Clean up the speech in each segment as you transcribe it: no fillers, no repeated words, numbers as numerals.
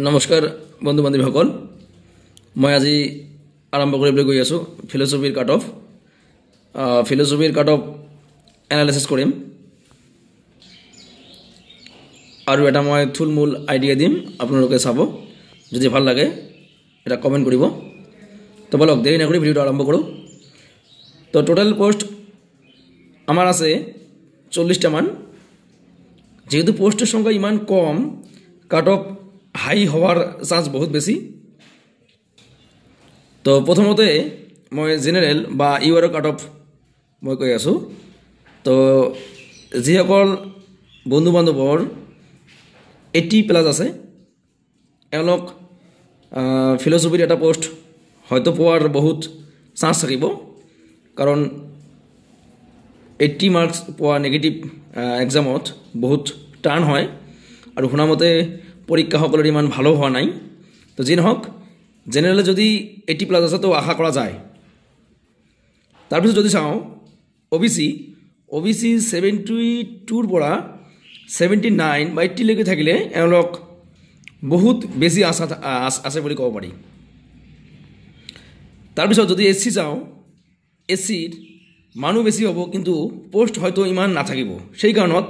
নমস্কাৰ বন্ধু বান্ধৱীসকল, মই আজি আৰম্ভ কৰিবলৈ গৈ আছোঁ ফিলচফিৰ কাট অফ এনালাইচিছ কৰিম আৰু এটা মই থুলমূল আইডিয়া দিম। আপোনালোকে চাব, যদি ভাল লাগে এটা কমেণ্ট কৰিব। তো বলক দেৰি নকৰি ভিডিঅ'টো আৰম্ভ কৰোঁ। তো টোটাল পোষ্ট আমাৰ আছে 40টামান। যেহেতু পোস্টের সংখ্যা ইমান কম, কাট অফ হাই হওয়ার চান্স বহুত বেশি। তো প্রথমতে মই জেনারেল বা ইউআর কাট অফ মই কৈ আছোঁ। তো যিসকল বন্ধু বান্ধৱৰ 80+ আছে, এওঁলোক ফিলচফিৰ এটা পোষ্ট হয়তো পোৱাৰ বহুত চান্স থাকিব, কাৰণ 80 মাৰ্কছ পোৱা নেগেটিভ এক্সামত বহুত টান হয় আৰু শুনামতে পৰীক্ষাসকলৰ ইমান ভালো হোৱা নাই। তো যি নহওক, জেনেৰেলে যদি 80+ আছে তো আশা কৰা যায়। তাৰপিছত যদি চাওঁ OBC 72ৰ পৰা 79 বা 80লৈকে থাকিলে এওঁলোক বহুত বেছি আশা আছে বুলি ক'ব পাৰি। তাৰপিছত যদি SC চাওঁ, SCৰ মানুহ বেছি হ'ব কিন্তু পোষ্ট হয়তো ইমান নাথাকিব। সেই কাৰণত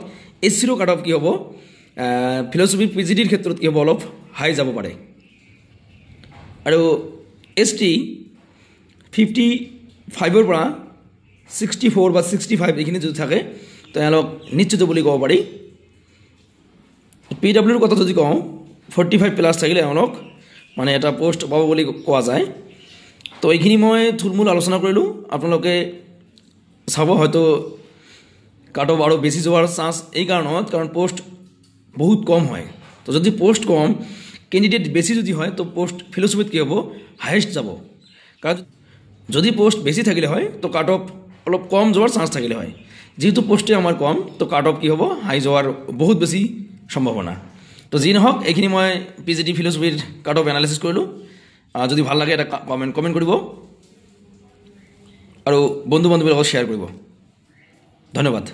SCৰো কাট অফ কি হ'ব, ফিলচফি PGDৰ ক্ষেত্ৰত কি হ'ব, অলপ হাই যাব পাৰে। আৰু ST 55ৰ পৰা 64 বা 65 এইখিনি যদি থাকে তো এওঁলোক নিশ্চিত বুলি ক'ব পাৰি। PWৰ কথা যদি কওঁ, 45+ থাকিলে এওঁলোক মানে এটা পোষ্ট পাব বুলি কোৱা যায়। তো এইখিনি মই থুলমূল আলোচনা কৰিলোঁ। আপোনালোকে চাব, হয়তো কাট অফ আৰু বেছি যোৱাৰ চান্স এই কাৰণত, কাৰণ পোষ্ট বহুত কম হয়। তো যদি পোষ্ট কম, কেণ্ডিডেট বেছি যদি হয় তো পোষ্ট ফিলচফিত কি হ'ব, হায়েষ্ট যাব। কাৰণ যদি পোষ্ট বেছি থাকিলে হয় তো কাট অফ অলপ কম যোৱাৰ চান্স থাকিলে হয়। যেহেতু পোষ্টে আমাৰ কম, তো কাট অফ কি হ'ব, হাই যোৱাৰ বহুত বেছি সম্ভাৱনা। তো যি নহওক, এইখিনি মই PGD ফিলচফিৰ কাট অফ এনালাইচিছ কৰিলোঁ। যদি ভাল লাগে এটা কমেণ্ট কৰিব আৰু বন্ধু বান্ধৱীৰ লগত শ্বেয়াৰ কৰিব। ধন্যবাদ।